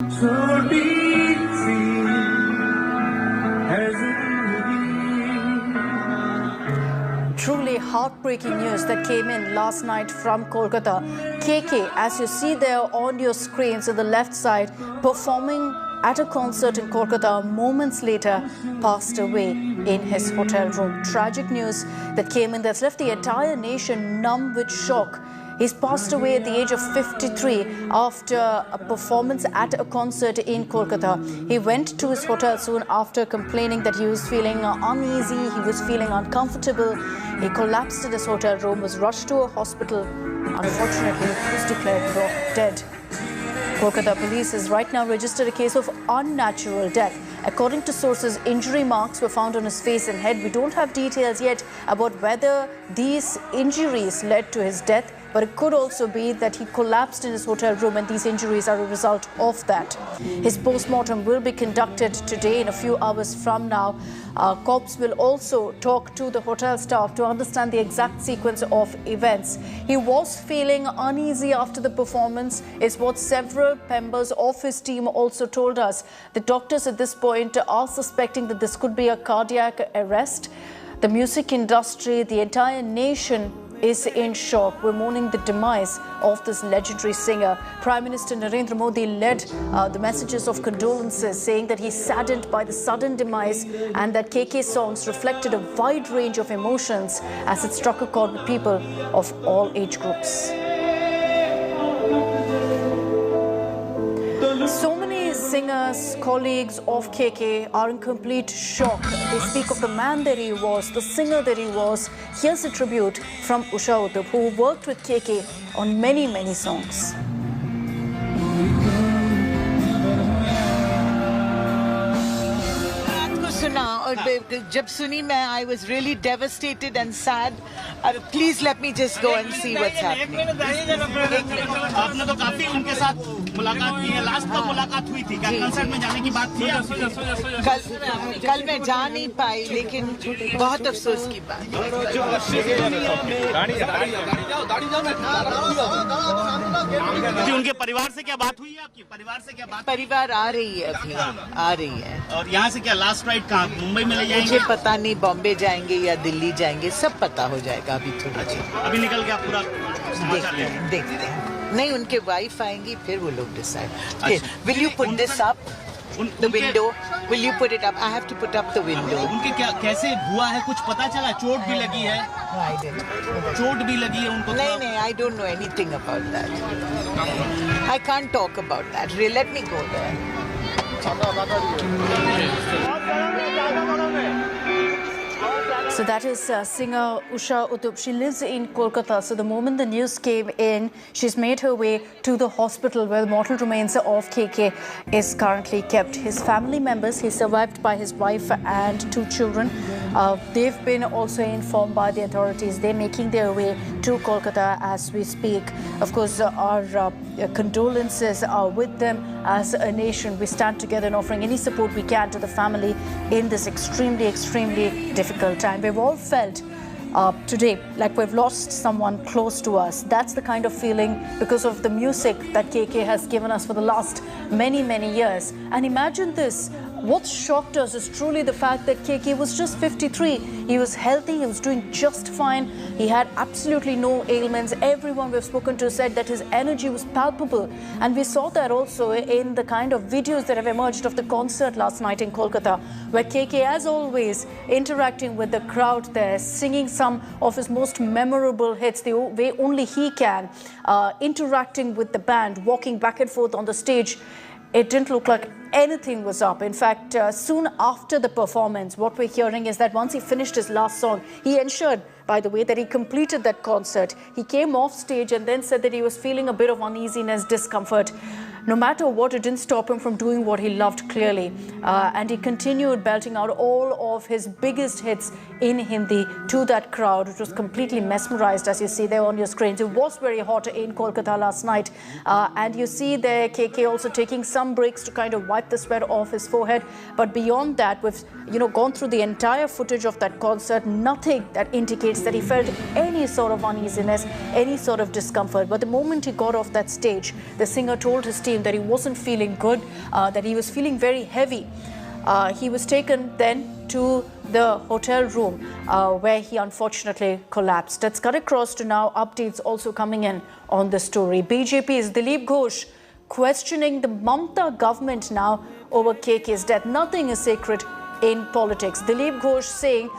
Truly heartbreaking news that came in last night from Kolkata. KK, as you see there on your screens on the left side, performing at a concert in Kolkata, moments later passed away in his hotel room. Tragic news that came in that's left the entire nation numb with shock. He's passed away at the age of 53 after a performance at a concert in Kolkata. He went to his hotel soon after, complaining that he was feeling uneasy, he was feeling uncomfortable. He collapsed in his hotel room, was rushed to a hospital. Unfortunately, he was declared dead. Kolkata police has right now registered a case of unnatural death. According to sources, injury marks were found on his face and head. We don't have details yet about whether these injuries led to his death, but it could also be that he collapsed in his hotel room and these injuries are a result of that. His post-mortem will be conducted today in a few hours from now. Cops will also talk to the hotel staff to understand the exact sequence of events. He was feeling uneasy after the performance, is what several members of his team also told us. The doctors at this point are suspecting that this could be a cardiac arrest. The music industry, the entire nation is in shock. We're mourning the demise of this legendary singer. Prime Minister Narendra Modi led the messages of condolences, saying that he's saddened by the sudden demise and that KK songs reflected a wide range of emotions as it struck a chord with people of all age groups. So many singers, colleagues of KK are in complete shock. They speak of the man that he was, the singer that he was. Here's a tribute from Usha Uthup, who worked with KK on many, many songs. सुना और जब सुनी मैं I was really devastated and sad. Please let me just go and see what's happening. आपने तो काफी उनके साथ मुलाकात की है. लास्ट तो मुलाकात हुई थी. क्या कंसर्ट में जाने की बात थी? कल मैं जा नहीं पाई, लेकिन बहुत अफसोस की बात. उनके परिवार से क्या बात हुई है आपकी? परिवार से क्या बात? परिवार आ रही है अभी, आ रही है. और यहाँ से क्या लास्ट राइड कहाँ? मुंबई में ले जाएंगे? मुझे पता नहीं, बॉम्बे जाएंगे या दिल्ली जाएंगे, सब पता हो जाएगा अभी थोड़ा. अभी निकल गया पूरा समाचार देखते हैं. नहीं, उनके वाइफ आएंगी फिर वो लोग decide. Will you put this up? The window. Will you put it up? I have to put up the window. उनके क्या कैसे हुआ है कुछ पता चला? चोट भी लगी है? I didn't. चोट भी लगी है उनको? नहीं, I don't know anything about that. I can't talk about that. Let me go there. So that is singer Usha Uthup. She lives in Kolkata. So the moment the news came in, she's made her way to the hospital where the mortal remains of KK is currently kept. His family members, he's survived by his wife and 2 children. They've been also informed by the authorities. They're making their way to Kolkata as we speak. Of course, our condolences are with them as a nation. We stand together in offering any support we can to the family in this extremely, extremely difficult time. We've all felt today like we've lost someone close to us. That's the kind of feeling because of the music that KK has given us for the last many, many years. And imagine this. What shocked us is truly the fact that KK was just 53. He was healthy, he was doing just fine. He had absolutely no ailments. Everyone we've spoken to said that his energy was palpable. And we saw that also in the kind of videos that have emerged of the concert last night in Kolkata, where KK, as always, interacting with the crowd there, singing some of his most memorable hits, the way only he can, interacting with the band, walking back and forth on the stage. It didn't look like anything was up. In fact, soon after the performance, what we're hearing is that once he finished his last song, he ensured, by the way, that he completed that concert. He came off stage and then said that he was feeling a bit of uneasiness, discomfort. No matter what, it didn't stop him from doing what he loved, clearly. And he continued belting out all of his biggest hits in Hindi to that crowd, which was completely mesmerized, as you see there on your screens. It was very hot in Kolkata last night. And you see there KK also taking some breaks to kind of wipe the sweat off his forehead. But beyond that, we've gone through the entire footage of that concert. Nothing that indicates that he felt any sort of uneasiness, any sort of discomfort. But the moment he got off that stage, the singer told his team claimed that he wasn't feeling good, that he was feeling very heavy. He was taken then to the hotel room where he unfortunately collapsed. Let's cut across to now updates also coming in on the story. BJP's Dilip Ghosh questioning the Mamta government now over KK's death. Nothing is sacred in politics. Dilip Ghosh saying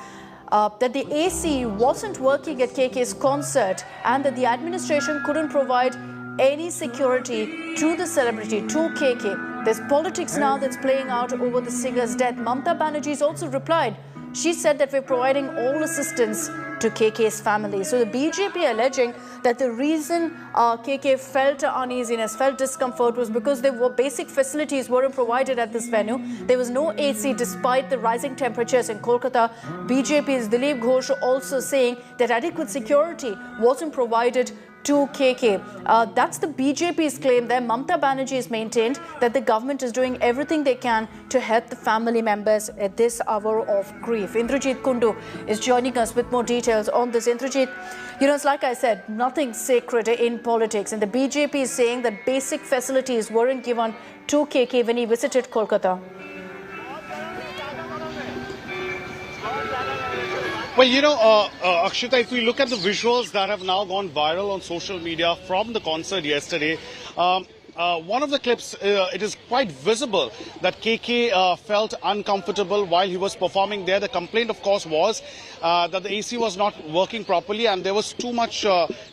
that the AC wasn't working at KK's concert and that the administration couldn't provide any security to the celebrity, to KK. There's politics now that's playing out over the singer's death. Mamta Banerjee's also replied. She said that we're providing all assistance to KK's family. So the BJP alleging that the reason KK felt uneasiness, felt discomfort was because there were basic facilities weren't provided at this venue. There was no AC despite the rising temperatures in Kolkata. BJP's Dilip Ghosh also saying that adequate security wasn't provided to KK. That's the BJP's claim there. Mamta Banerjee has maintained that the government is doing everything they can to help the family members at this hour of grief. Indrajit Kundu is joining us with more details on this. Indrajit, you know, it's like I said, nothing sacred in politics. And the BJP is saying that basic facilities weren't given to KK when he visited Kolkata. Well, you know, Akshita, if we look at the visuals that have now gone viral on social media from the concert yesterday, one of the clips, it is quite visible that KK felt uncomfortable while he was performing there. The complaint, of course, was that the AC was not working properly and there was too much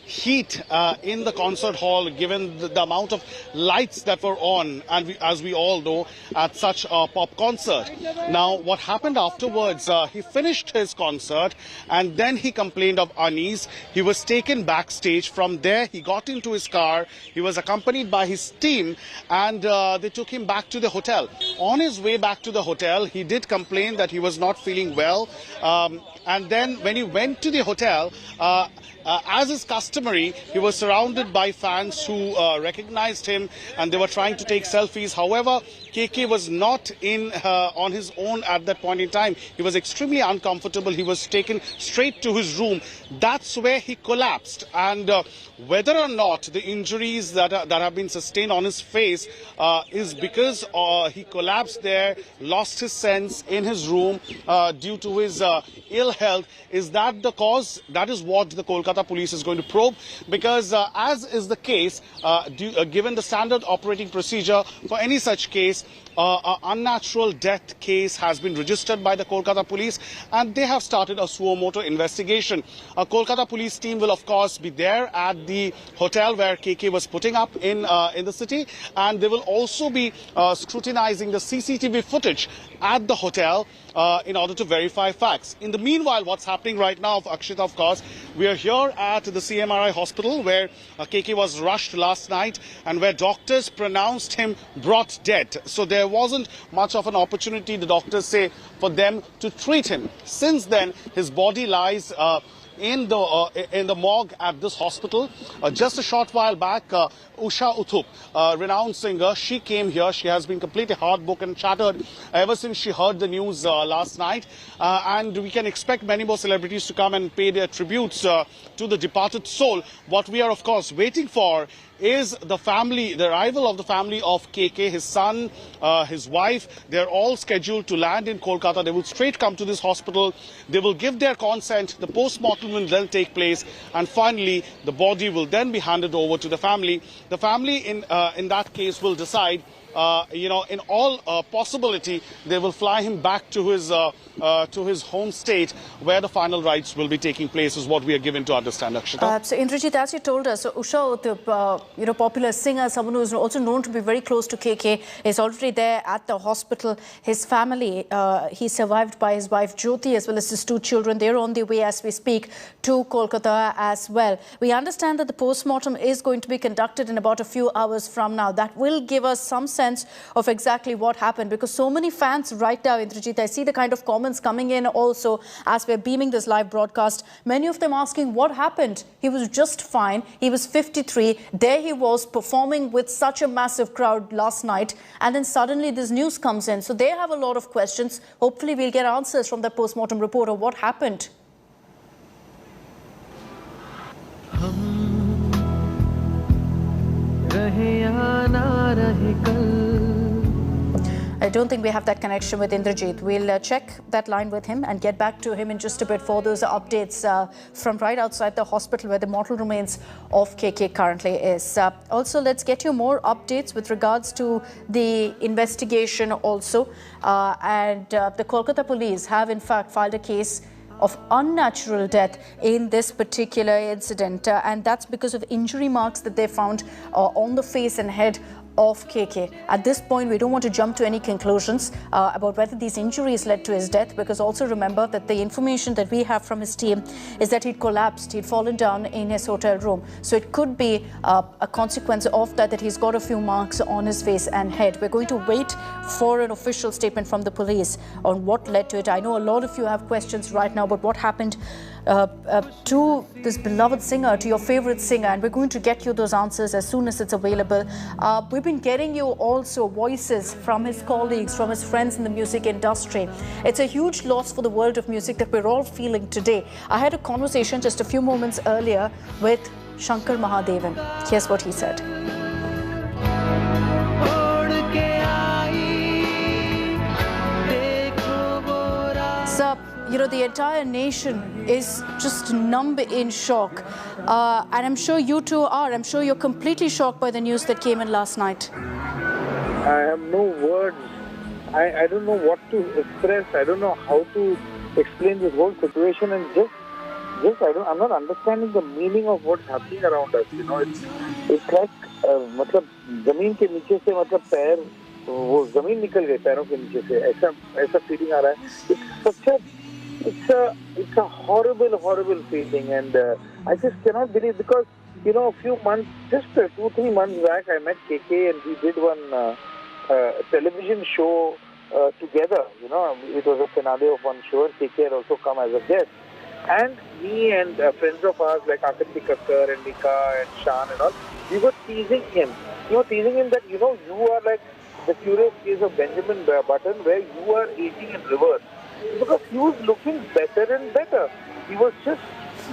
heat in the concert hall given the amount of lights that were on, and as we all know, at such a pop concert. Now, what happened afterwards, he finished his concert and then he complained of unease. He was taken backstage. From there, he got into his car. He was accompanied by his team and they took him back to the hotel. On his way back to the hotel, he did complain that he was not feeling well. And then when he went to the hotel, as is customary, he was surrounded by fans who recognized him and they were trying to take selfies. However, KK was not on his own at that point in time. He was extremely uncomfortable. He was taken straight to his room. That's where he collapsed. And whether or not the injuries that have been sustained on his face is because he collapsed there, lost his sense in his room due to his ill health, is that the cause? That is what the Kolkata police is going to probe, because as is the case, given the standard operating procedure for any such case, an unnatural death case has been registered by the Kolkata police and they have started a suo motu investigation. A Kolkata police team will of course be there at the hotel where KK was putting up in the city, and they will also be scrutinizing the CCTV footage at the hotel in order to verify facts. In the meanwhile, what's happening right now, Akshita, of course, we are here at the CMRI hospital where KK was rushed last night and where doctors pronounced him brought dead. So there wasn't much of an opportunity, the doctors say, for them to treat him. Since then, his body lies in the morgue at this hospital. Just a short while back, Usha Uthup, renowned singer, she came here. She has been completely heartbroken and shattered ever since she heard the news last night. And we can expect many more celebrities to come and pay their tributes to the departed soul. What we are, of course, waiting for is the family, the arrival of the family of KK, his son, his wife. They're all scheduled to land in Kolkata. They will straight come to this hospital. They will give their consent. The post-mortem will then take place. And finally, the body will then be handed over to the family. The family, in that case, will decide, in all possibility, they will fly him back to his home state where the final rites will be taking place, is what we are given to understand, Akshita. So Indrajit, as you told us, Usha Uthup, popular singer, someone who is also known to be very close to KK, is already there at the hospital. His family, he's survived by his wife Jyoti as well as his two children. They're on their way as we speak to Kolkata as well. We understand that the post-mortem is going to be conducted in about a few hours from now. That will give us some sense of exactly what happened, because so many fans right now, Indrajit, I see the kind of comments coming in also as we're beaming this live broadcast. Many of them asking what happened. He was just fine. He was 53. There he was performing with such a massive crowd last night, and then suddenly this news comes in. So they have a lot of questions. Hopefully we'll get answers from the post-mortem report of what happened. I don't think we have that connection with Indrajit. We'll check that line with him and get back to him in just a bit for those updates from right outside the hospital where the mortal remains of KK currently is. Also, let's get you more updates with regards to the investigation also. The Kolkata police have in fact filed a case of unnatural death in this particular incident. And that's because of injury marks that they found on the face and head of KK. At this point, we don't want to jump to any conclusions about whether these injuries led to his death, because also remember that the information that we have from his team is that he'd collapsed, he'd fallen down in his hotel room. So it could be a consequence of that he's got a few marks on his face and head. We're going to wait for an official statement from the police on what led to it. I know a lot of you have questions right now about what happened to this beloved singer, to your favorite singer, and we're going to get you those answers as soon as it's available. We've been getting you also voices from his colleagues, from his friends in the music industry. It's a huge loss for the world of music that we're all feeling today. I had a conversation just a few moments earlier with Shankar Mahadevan. Here's what he said. So, you know, the entire nation is just numb in shock. And I'm sure you two are. I'm sure you're completely shocked by the news that came in last night. I have no words. I don't know what to express. I don't know how to explain this whole situation. And I'm not understanding the meaning of what's happening around us. You know, it's like, मतलब जमीन के नीचे से मतलब पैर वो जमीन निकल गई पैरों के नीचे से ऐसा feeling आ रहा है. It's a horrible feeling, and I just cannot believe, because you know, a few months, just 2-3 months back, I met KK and we did one television show together. You know, it was a finale of one show, and KK had also come as a guest. And me and friends of ours like Akati Kakkar and Nika and Shan and all, we were teasing him. We were teasing him that, you know, you are like the curious case of Benjamin Button, where you are aging in reverse. Because he was looking better and better. He was just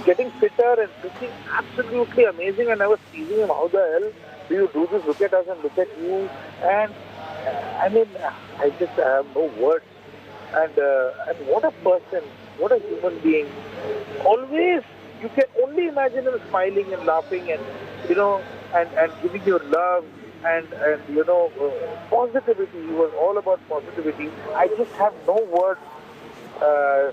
getting fitter and looking absolutely amazing. And I was teasing him, how the hell do you do this? Look at us and look at you. And I mean, I have no words. And what a person, what a human being. Always, you can only imagine him smiling and laughing and, you know, and giving you love and you know, positivity. He was all about positivity. I just have no words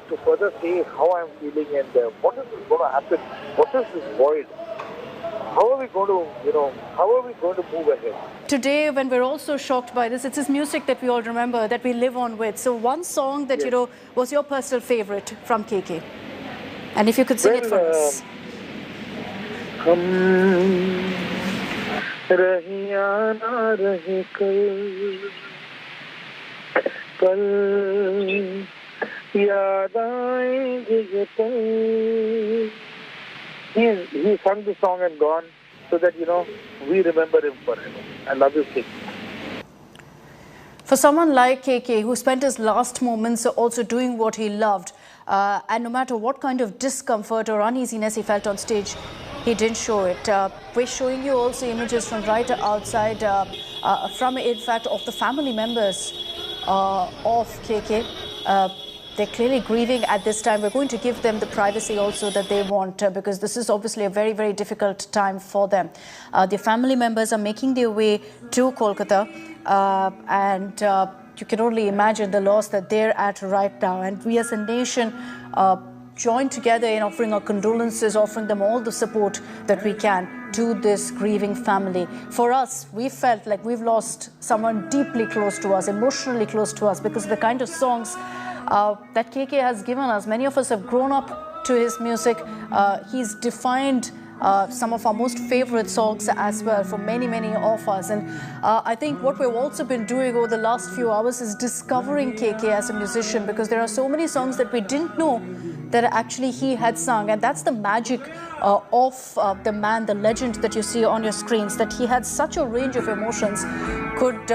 to further say how I'm feeling and what is going to happen. What is this void? How are we going to, you know, how are we going to move ahead? Today, when we're also shocked by this, it's his music that we all remember, that we live on with. So one song that, yes, you know, was your personal favorite from KK. And if you could sing it for us. रहिया ना रहे कल याद आएंगे ये पल. He sung the song and gone, so that, you know, we remember him forever. I love you, KK. For someone like KK, who spent his last moments also doing what he loved, and no matter what kind of discomfort or uneasiness he felt on stage, he didn't show it. We're showing you also images from right outside, from in fact of the family members of KK. They're clearly grieving at this time. We're going to give them the privacy also that they want, because this is obviously a very, very difficult time for them. Their family members are making their way to Kolkata, and you can only imagine the loss that they're at right now. And we as a nation join together in offering our condolences, offering them all the support that we can to this grieving family. For us, we felt like we've lost someone deeply close to us, emotionally close to us, because of the kind of songs that KK has given us. Many of us have grown up to his music. He's defined some of our most favorite songs as well for many, many of us. And I think what we've also been doing over the last few hours is discovering KK as a musician, because there are so many songs that we didn't know that actually he had sung. And that's the magic of the man, the legend that you see on your screens, that he had such a range of emotions, could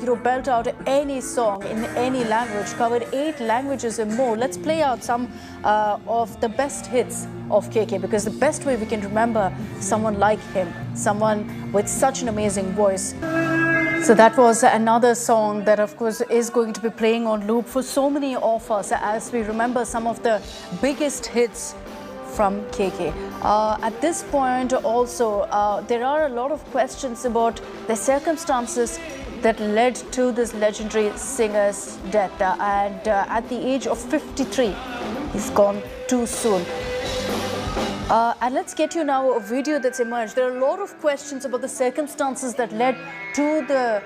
belt out any song in any language, covered 8 languages and more. Let's play out some of the best hits of KK, because the best way we can remember someone like him, someone with such an amazing voice. So that was another song that, of course, is going to be playing on loop for so many of us as we remember some of the biggest hits from KK. At this point also, there are a lot of questions about the circumstances that led to this legendary singer's death. And at the age of 53, he's gone too soon. And let's get you now a video that's emerged. There are a lot of questions about the circumstances that led to the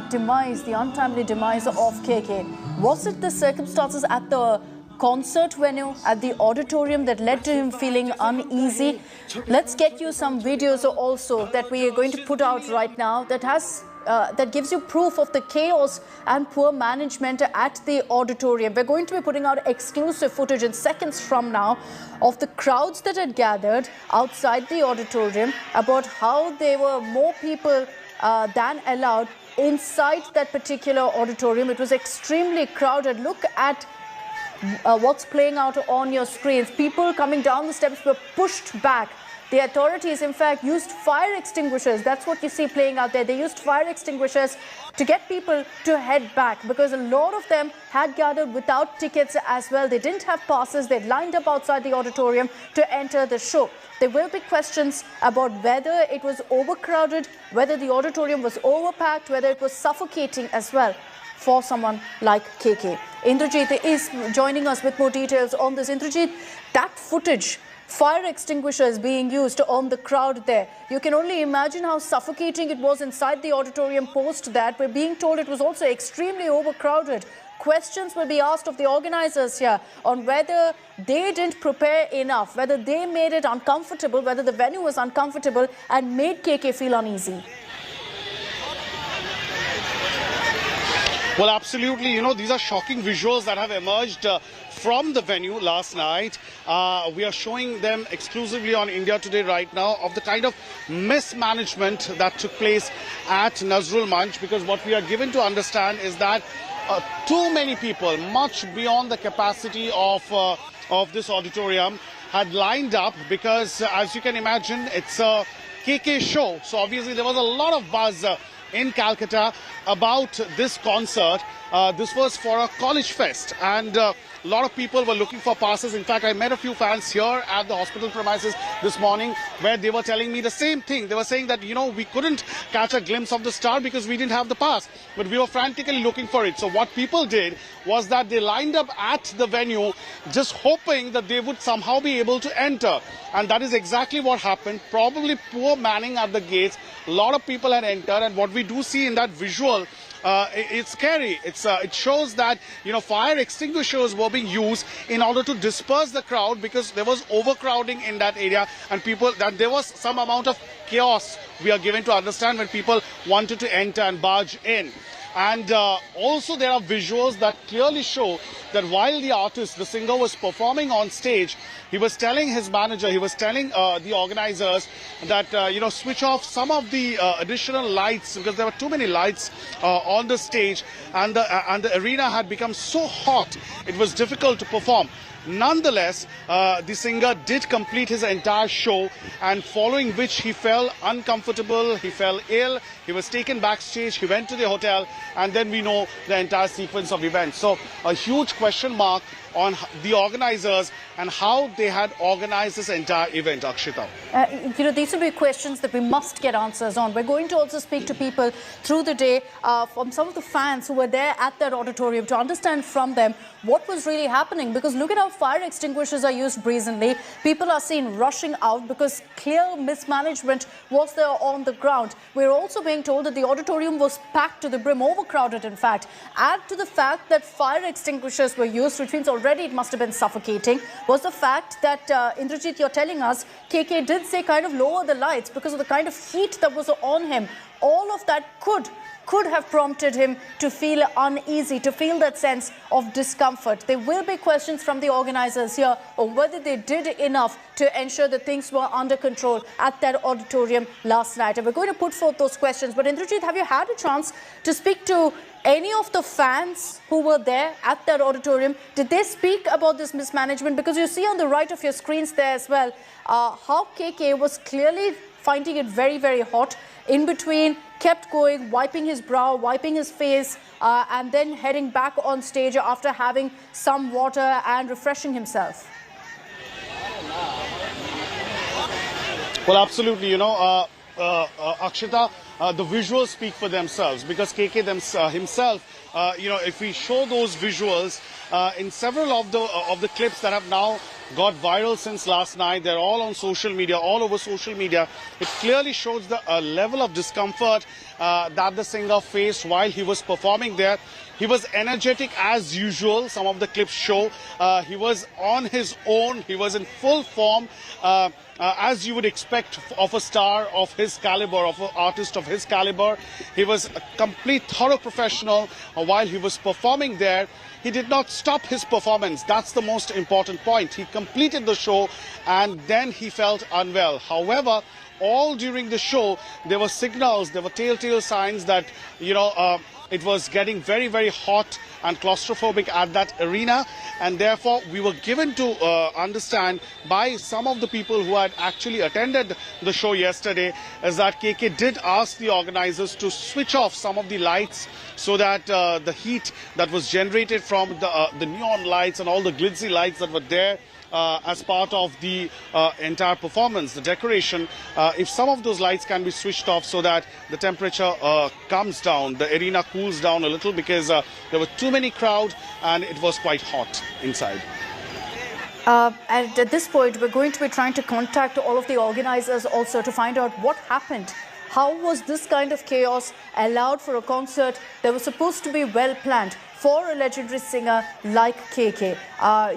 demise, the untimely demise of KK. Was it the circumstances at the concert venue, at the auditorium, that led to him feeling uneasy? Let's get you some videos also that we are going to put out right now that gives you proof of the chaos and poor management at the auditorium. We're going to be putting out exclusive footage in seconds from now of the crowds that had gathered outside the auditorium, about how there were more people than allowed inside that particular auditorium. It was extremely crowded. Look at what's playing out on your screens. People coming down the steps were pushed back. The authorities, in fact, used fire extinguishers. That's what you see playing out there. They used fire extinguishers to get people to head back, because a lot of them had gathered without tickets as well. They didn't have passes. They lined up outside the auditorium to enter the show. There will be questions about whether it was overcrowded, whether the auditorium was overpacked, whether it was suffocating as well for someone like KK. Indrajit is joining us with more details on this. Indrajit, that footage, fire extinguishers being used on the crowd there, you can only imagine how suffocating it was inside the auditorium post that. We're being told it was also extremely overcrowded. Questions will be asked of the organizers here on whether they didn't prepare enough, whether they made it uncomfortable, whether the venue was uncomfortable and made KK feel uneasy. Well, absolutely. These are shocking visuals that have emerged from the venue last night. We are showing them exclusively on India Today right now, of the kind of mismanagement that took place at Nazrul Mancha, because what we are given to understand is that too many people, much beyond the capacity of this auditorium, had lined up, because as you can imagine, it's a KK show. So obviously there was a lot of buzz in Calcutta about this concert. This was for a college fest, and a lot of people were looking for passes. In fact, I met a few fans here at the hospital premises this morning, where they were telling me the same thing. They were saying that, we couldn't catch a glimpse of the star because we didn't have the pass, but we were frantically looking for it. So what people did was that they lined up at the venue, just hoping that they would somehow be able to enter. And that is exactly what happened. Probably poor manning at the gates. A lot of people had entered, and what we do see in that visual, it's scary. It shows that fire extinguishers were being used in order to disperse the crowd, because there was overcrowding in that area, and there was some amount of chaos, we are given to understand, when people wanted to enter and barge in. And also there are visuals that clearly show that while the artist, the singer, was performing on stage, he was telling his manager, he was telling the organizers that, switch off some of the additional lights, because there were too many lights on the stage, and the arena had become so hot, it was difficult to perform. Nonetheless, the singer did complete his entire show, and following which he felt uncomfortable, he fell ill, he was taken backstage, he went to the hotel, and then we know the entire sequence of events. So a huge question mark on the organizers and how they had organized this entire event, Akshita. These will be questions that we must get answers on. We're going to also speak to people through the day, from some of the fans who were there at that auditorium, to understand from them what was really happening. Because look at how fire extinguishers are used brazenly. People are seen rushing out because clear mismanagement was there on the ground. We're also being told that the auditorium was packed to the brim, overcrowded in fact. Add to the fact that fire extinguishers were used, which means already it must have been suffocating, was the fact that, Indrajit, you're telling us, KK did say kind of lower the lights because of the kind of heat that was on him. All of that could could have prompted him to feel uneasy, to feel that sense of discomfort. There will be questions from the organizers here on whether they did enough to ensure that things were under control at that auditorium last night. And we're going to put forth those questions. But Indrajit, have you had a chance to speak to any of the fans who were there at that auditorium? Did they speak about this mismanagement? Because you see on the right of your screens there as well, how KK was clearly finding it very, very hot. In between, kept going, wiping his brow, wiping his face, and then heading back on stage after having some water and refreshing himself. Well, absolutely. You know, Akshita, the visuals speak for themselves, because KK himself, you know, if we show those visuals in several of the clips that have now got viral since last night, they're all on social media, all over social media. It clearly shows the level of discomfort that the singer faced while he was performing there. He was energetic as usual. Some of the clips show he was on his own. He was in full form, as you would expect of a star of his caliber, of an artist of his caliber. He was a complete thorough professional while he was performing there. He did not stop his performance. That's the most important point. He completed the show and then he felt unwell. However, all during the show, there were signals, there were telltale signs that, you know, it was getting very, very hot and claustrophobic at that arena, and therefore we were given to understand by some of the people who had actually attended the show yesterday is that KK did ask the organizers to switch off some of the lights so that the heat that was generated from the neon lights and all the glitzy lights that were there as part of the entire performance, the decoration, if some of those lights can be switched off so that the temperature comes down, the arena cools down a little, because there were too many crowd and it was quite hot inside. And at this point, we're going to be trying to contact all of the organizers also to find out what happened. How was this kind of chaos allowed for a concert that was supposed to be well planned for a legendary singer like KK?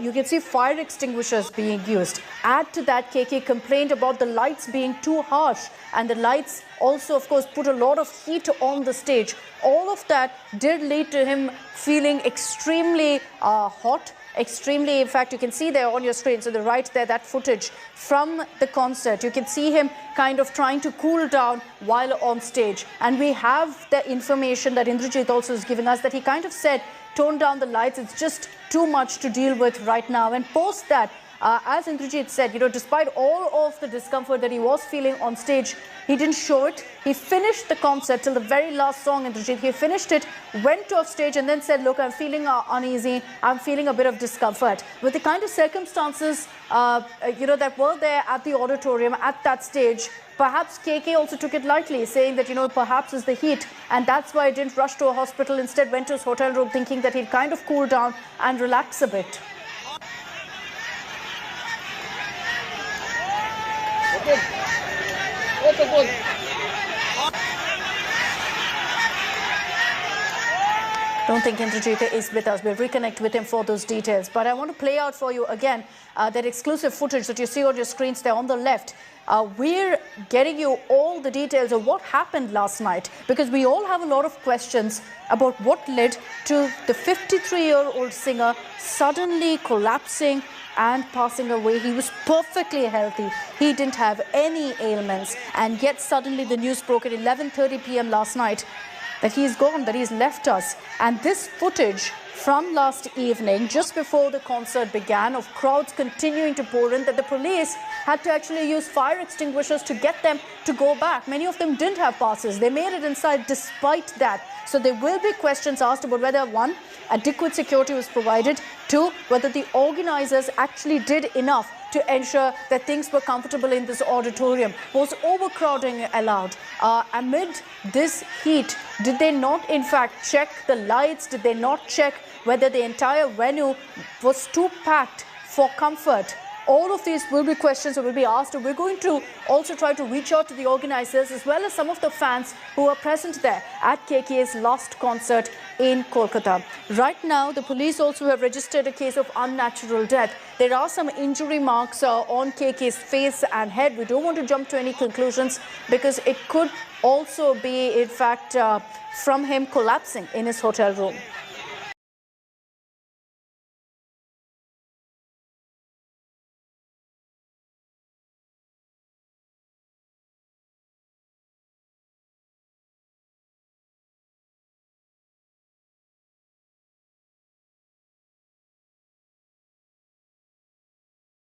You can see fire extinguishers being used. Add to that, KK complained about the lights being too harsh, and the lights also, of course, put a lot of heat on the stage. All of that did lead to him feeling extremely hot. Extremely, in fact, you can see there on your screen, so the right there, that footage from the concert. You can see him kind of trying to cool down while on stage. And we have the information that Indrajit also is giving us, that he kind of said, tone down the lights, it's just too much to deal with right now. And post that, as Indrajit said, you know, despite all of the discomfort that he was feeling on stage, he didn't show it. He finished the concert till the very last song, Indrajit. He finished it, went off stage and then said, look, I'm feeling uneasy. I'm feeling a bit of discomfort. With the kind of circumstances, you know, that were there at the auditorium at that stage, perhaps KK also took it lightly, saying that, you know, perhaps it's the heat, and that's why he didn't rush to a hospital. Instead, went to his hotel room thinking that he'd kind of cool down and relax a bit. Don't think Indrajit is with us. We'll reconnect with him for those details. But I want to play out for you again that exclusive footage that you see on your screens there on the left. We're getting you all the details of what happened last night, because we all have a lot of questions about what led to the 53-year-old singer suddenly collapsing and passing away. He was perfectly healthy. He didn't have any ailments. And yet suddenly the news broke at 11:30 p.m. last night that he's gone, that he's left us. And this footage from last evening, just before the concert began, of crowds continuing to pour in, that the police had to actually use fire extinguishers to get them to go back. Many of them didn't have passes. They made it inside despite that. So there will be questions asked about whether, one, adequate security was provided, two, whether the organizers actually did enough to ensure that things were comfortable in this auditorium. Was overcrowding allowed? Amid this heat, did they not in fact check the lights? Did they not check whether the entire venue was too packed for comfort? all of these will be questions that will be asked. We're going to also try to reach out to the organizers as well as some of the fans who are present there at KK's last concert in Kolkata. Right now, the police also have registered a case of unnatural death. There are some injury marks on KK's face and head. We don't want to jump to any conclusions because it could also be, in fact, from him collapsing in his hotel room.